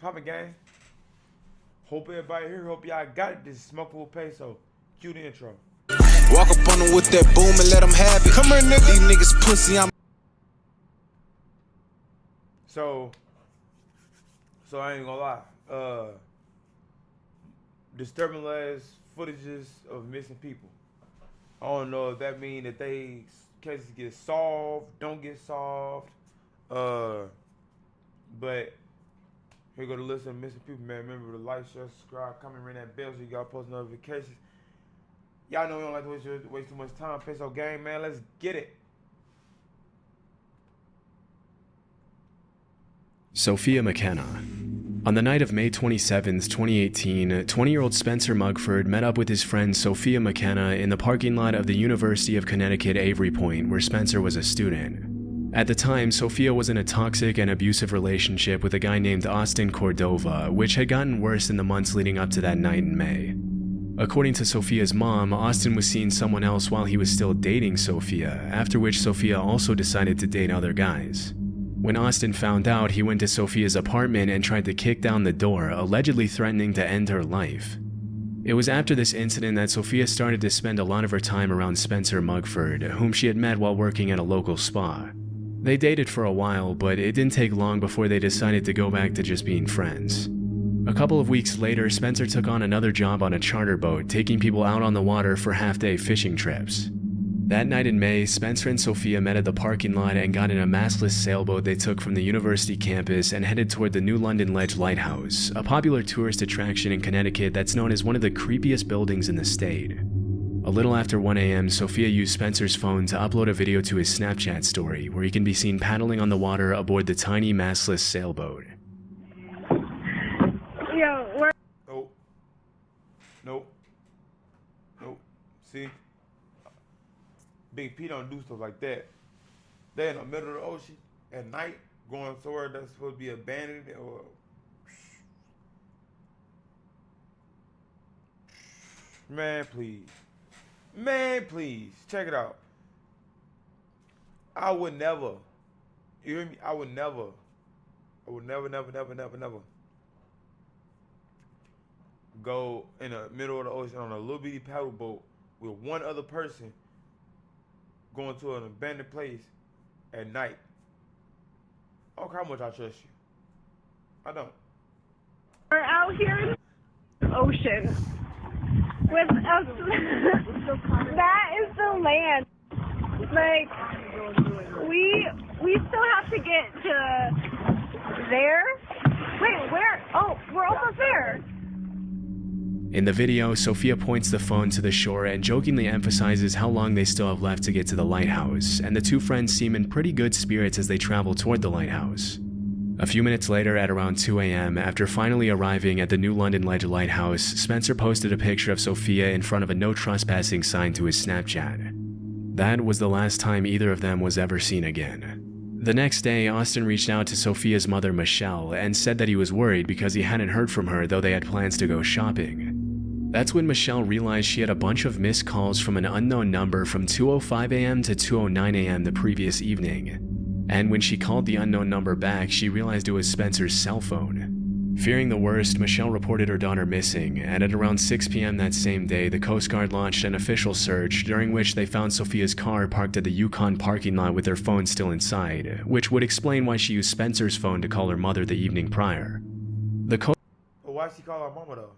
Poppin' gang. Hope everybody here. Hope y'all got it. This is Smoking with Peso. Cue the intro. Walk up on them with that boom and let them have it. Come here, nigga. These niggas pussy. So I ain't gonna lie. Disturbing last footages of missing people. I don't know if that mean that they cases get solved, don't get solved. But here go the list of missing people, man. Remember to like, share, subscribe, comment, ring that bell so you got post notifications. Y'all know we don't like to waste too much time. Peso gang, man. Let's get it. Sophia McKenna. On the night of May 27, 2018, 20-year-old Spencer Mugford met up with his friend Sophia McKenna in the parking lot of the University of Connecticut Avery Point, where Spencer was a student. At the time, Sophia was in a toxic and abusive relationship with a guy named Austin Cordova, which had gotten worse in the months leading up to that night in May. According to Sophia's mom, Austin was seeing someone else while he was still dating Sophia, after which Sophia also decided to date other guys. When Austin found out, he went to Sophia's apartment and tried to kick down the door, allegedly threatening to end her life. It was after this incident that Sophia started to spend a lot of her time around Spencer Mugford, whom she had met while working at a local spa. They dated for a while, but it didn't take long before they decided to go back to just being friends. A couple of weeks later, Spencer took on another job on a charter boat, taking people out on the water for half-day fishing trips. That night in May, Spencer and Sophia met at the parking lot and got in a mastless sailboat they took from the university campus and headed toward the New London Ledge Lighthouse, a popular tourist attraction in Connecticut that's known as one of the creepiest buildings in the state. A little after 1 a.m., Sophia used Spencer's phone to upload a video to his Snapchat story, where he can be seen paddling on the water aboard the tiny mastless sailboat. Yo, where? Nope. See? Big P don't do stuff like that. They're in the middle of the ocean at night, going somewhere that's supposed to be abandoned or. Man, please. Check it out. I would never. You hear me? I would never, go in the middle of the ocean on a little bitty paddle boat with one other person going to an abandoned place at night. I don't care how much I trust you. I don't. We're out here in the ocean with us. That is the land. Like, we still have to get to there. Wait, where? Oh, we're almost there. In the video, Sophia points the phone to the shore and jokingly emphasizes how long they still have left to get to the lighthouse, and the two friends seem in pretty good spirits as they travel toward the lighthouse. A few minutes later, at around 2 a.m., after finally arriving at the New London Ledge Lighthouse, Spencer posted a picture of Sophia in front of a no trespassing sign to his Snapchat. That was the last time either of them was ever seen again. The next day, Austin reached out to Sophia's mother, Michelle, and said that he was worried because he hadn't heard from her, though they had plans to go shopping. That's when Michelle realized she had a bunch of missed calls from an unknown number from 2:05 a.m. to 2:09 a.m. the previous evening. And when she called the unknown number back, she realized it was Spencer's cell phone. Fearing the worst, Michelle reported her daughter missing, and at around 6 p.m. that same day, the Coast Guard launched an official search, during which they found Sophia's car parked at the Yukon parking lot with her phone still inside, which would explain why she used Spencer's phone to call her mother the evening prior. But why she call her mama though?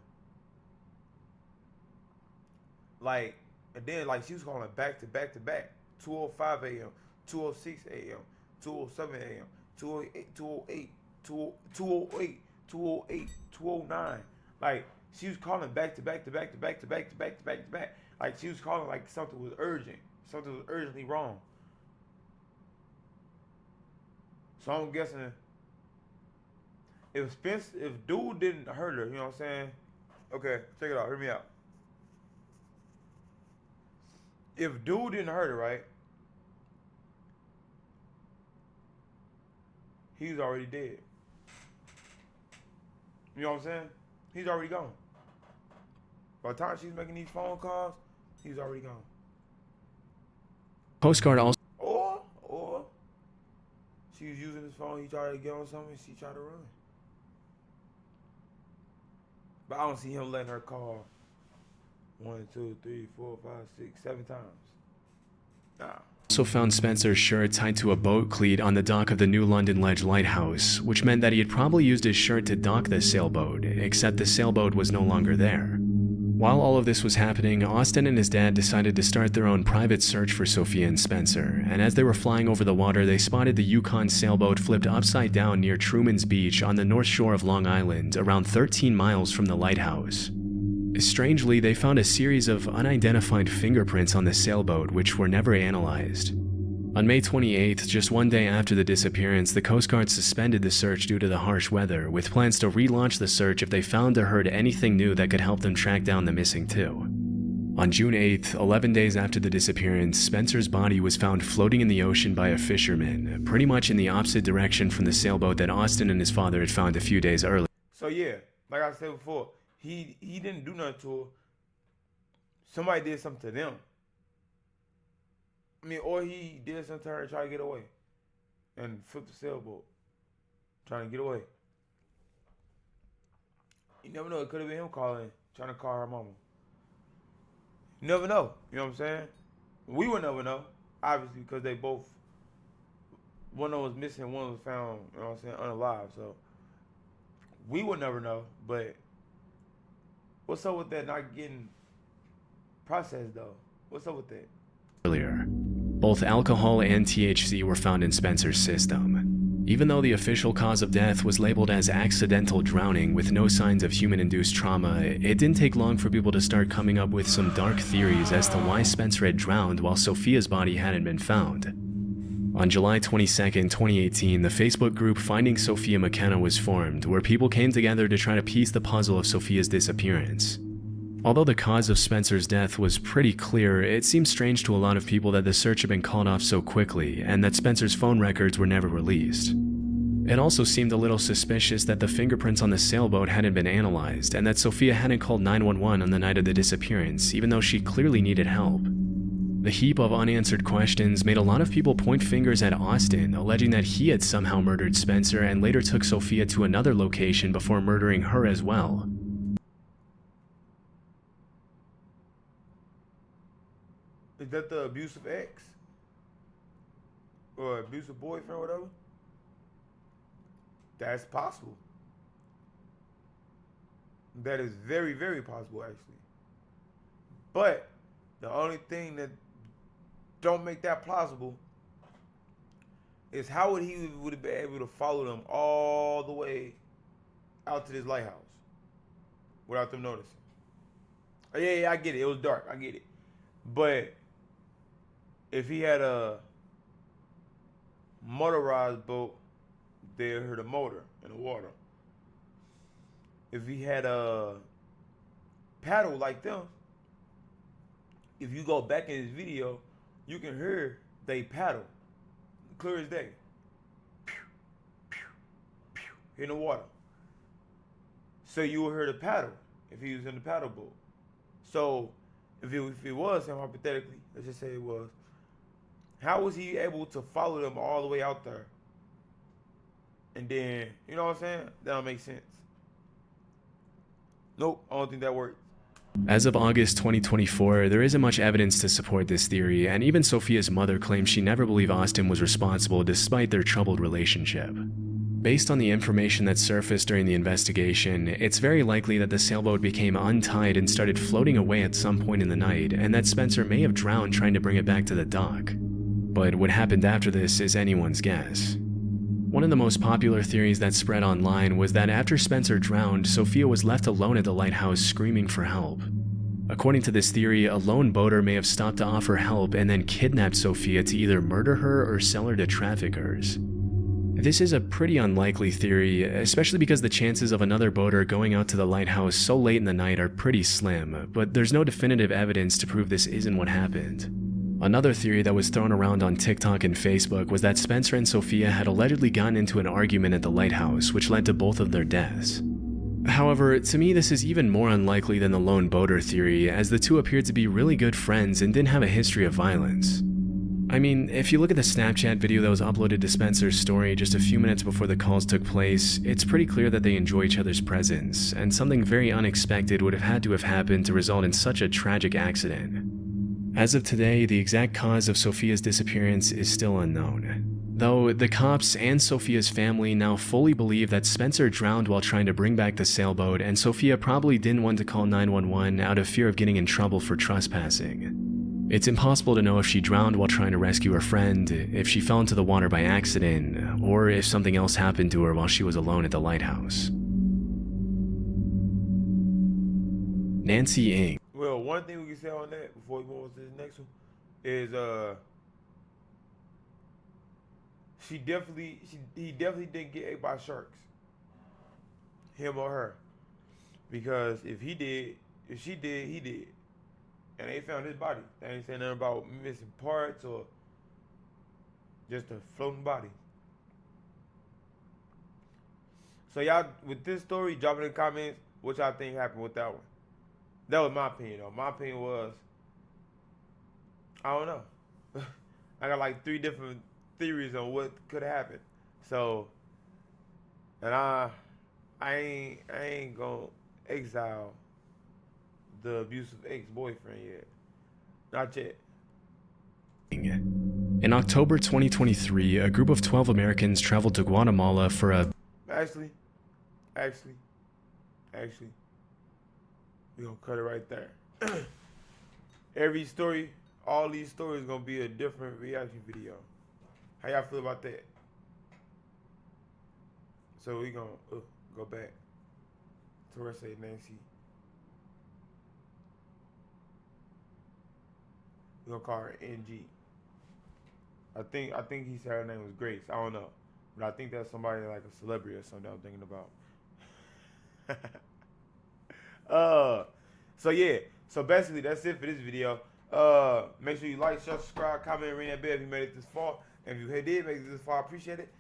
Like, and then like she was calling back to back to back. 2:05 a.m., 2:06 a.m., 2:07 a.m., 2:08, 2:08, 2:09. Like she was calling back to back to back to back to back to back to back to back. Like she was calling like something was urgent. Something was urgently wrong. So I'm guessing if dude didn't hurt her, you know what I'm saying? Okay, check it out. Hear me out. If dude didn't hurt her, right? He's already dead. You know what I'm saying? He's already gone. By the time she's making these phone calls, he's already gone. Coast Guard also. Or she was using his phone, he tried to get on something, she tried to run. But I don't see him letting her call 1, 2, 3, 4, 5, 6, 7 times. Nah. Also found Spencer's shirt tied to a boat cleat on the dock of the New London Ledge Lighthouse, which meant that he had probably used his shirt to dock the sailboat, except the sailboat was no longer there. While all of this was happening, Austin and his dad decided to start their own private search for Sophia and Spencer, and as they were flying over the water, they spotted the Yukon sailboat flipped upside down near Truman's Beach on the north shore of Long Island, around 13 miles from the lighthouse. Strangely, they found a series of unidentified fingerprints on the sailboat which were never analyzed. On May 28th, just one day after the disappearance, the Coast Guard suspended the search due to the harsh weather, with plans to relaunch the search if they found or heard anything new that could help them track down the missing two. On June 8th, 11 days after the disappearance, Spencer's body was found floating in the ocean by a fisherman, pretty much in the opposite direction from the sailboat that Austin and his father had found a few days earlier. So yeah, like I said before, he didn't do nothing to her. Somebody did something to them. I mean, or he did something to her to try to get away. And flipped the sailboat. Trying to get away. You never know, it could have been him trying to call her mama. You never know, you know what I'm saying? We would never know, obviously, because they both, one of them was missing, one was found, you know what I'm saying, unalive, so we would never know, but what's up with that not getting processed, though? What's up with that? Earlier, both alcohol and THC were found in Spencer's system. Even though the official cause of death was labeled as accidental drowning with no signs of human-induced trauma, it didn't take long for people to start coming up with some dark theories as to why Spencer had drowned while Sophia's body hadn't been found. On July 22, 2018, the Facebook group Finding Sophia McKenna was formed, where people came together to try to piece the puzzle of Sophia's disappearance. Although the cause of Spencer's death was pretty clear, it seemed strange to a lot of people that the search had been called off so quickly, and that Spencer's phone records were never released. It also seemed a little suspicious that the fingerprints on the sailboat hadn't been analyzed, and that Sophia hadn't called 911 on the night of the disappearance, even though she clearly needed help. The heap of unanswered questions made a lot of people point fingers at Austin, alleging that he had somehow murdered Spencer and later took Sophia to another location before murdering her as well. Is that the abusive ex? Or abusive boyfriend or whatever? That's possible. That is very, very possible, actually. But the only thing that don't make that plausible is how would he would have been able to follow them all the way out to this lighthouse without them noticing? Oh, yeah, I get it. It was dark. I get it. But if he had a motorized boat, they'd hear the motor in the water. If he had a paddle like them, if you go back in his video, you can hear they paddle, clear as day. Pew, pew, pew, in the water. So you will hear the paddle if he was in the paddle boat. So if it was him, hypothetically, let's just say it was, how was he able to follow them all the way out there? And then, you know what I'm saying? That don't make sense. Nope, I don't think that worked. As of August 2024, there isn't much evidence to support this theory, and even Sophia's mother claims she never believed Austin was responsible despite their troubled relationship. Based on the information that surfaced during the investigation, it's very likely that the sailboat became untied and started floating away at some point in the night, and that Spencer may have drowned trying to bring it back to the dock. But what happened after this is anyone's guess. One of the most popular theories that spread online was that after Spencer drowned, Sophia was left alone at the lighthouse screaming for help. According to this theory, a lone boater may have stopped to offer help and then kidnapped Sophia to either murder her or sell her to traffickers. This is a pretty unlikely theory, especially because the chances of another boater going out to the lighthouse so late in the night are pretty slim, but there's no definitive evidence to prove this isn't what happened. Another theory that was thrown around on TikTok and Facebook was that Spencer and Sophia had allegedly gotten into an argument at the lighthouse, which led to both of their deaths. However, to me this is even more unlikely than the lone boater theory, as the two appeared to be really good friends and didn't have a history of violence. I mean, if you look at the Snapchat video that was uploaded to Spencer's story just a few minutes before the calls took place, it's pretty clear that they enjoy each other's presence, and something very unexpected would have had to have happened to result in such a tragic accident. As of today, the exact cause of Sophia's disappearance is still unknown, though the cops and Sophia's family now fully believe that Spencer drowned while trying to bring back the sailboat, and Sophia probably didn't want to call 911 out of fear of getting in trouble for trespassing. It's impossible to know if she drowned while trying to rescue her friend, if she fell into the water by accident, or if something else happened to her while she was alone at the lighthouse. Nancy Ng. Well, one thing we can say on that before we move on to the next one is he definitely didn't get ate by sharks. Him or her. Because if she did, he did. And they found his body. They ain't saying nothing about missing parts or just a floating body. So y'all, with this story, drop it in the comments what y'all think happened with that one. That was my opinion, though. My opinion was, I don't know. I got like 3 different theories on what could have happened. So, and I ain't gonna exile the abusive ex-boyfriend yet. Not yet. In October 2023, a group of 12 Americans traveled to Guatemala for a... Actually, we're gonna cut it right there. Every story, all these stories gonna be a different reaction video. How y'all feel about that? So we gonna go back to where I say Nancy. We're gonna call her NG. I think he said her name was Grace. I don't know. But I think that's somebody like a celebrity or something I'm thinking about. So yeah. So basically that's it for this video. Make sure you like, share, subscribe, comment, and ring that bell if you made it this far. And if you did make it this far, I appreciate it.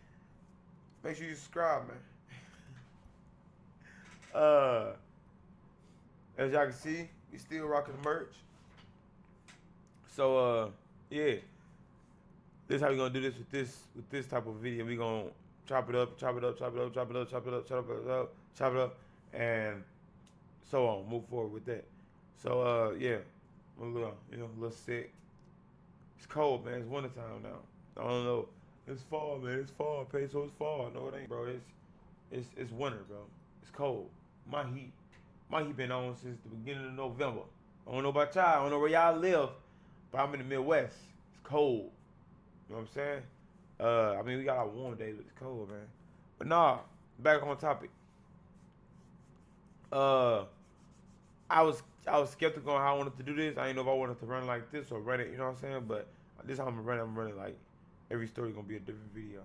Make sure you subscribe, man. As y'all can see, we still rocking the merch. So yeah. This is how we gonna do this with this type of video. We gonna chop it up, and so on. Move forward with that. So yeah, I'm a little sick. It's cold, man. It's wintertime now. I don't know. It's fall, man. It's fall. Peso, it's fall. No, it ain't, bro. It's winter, bro. It's cold. My heat been on since the beginning of November. I don't know about y'all. I don't know where y'all live, but I'm in the Midwest. It's cold. You know what I'm saying? I mean, we got our warm days, but it's cold, man. But nah, back on topic. I was skeptical on how I wanted to do this. I didn't know if I wanted to run like this or run it, you know what I'm saying? But this time I'm running like every story gonna be a different video.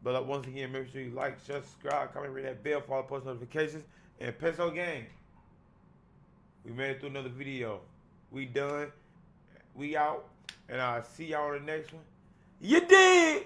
But once again, make sure you like, share, subscribe, comment, ring that bell for all post notifications. And Peso gang, we made it through another video. We done. We out. And I'll see y'all on the next one. You did!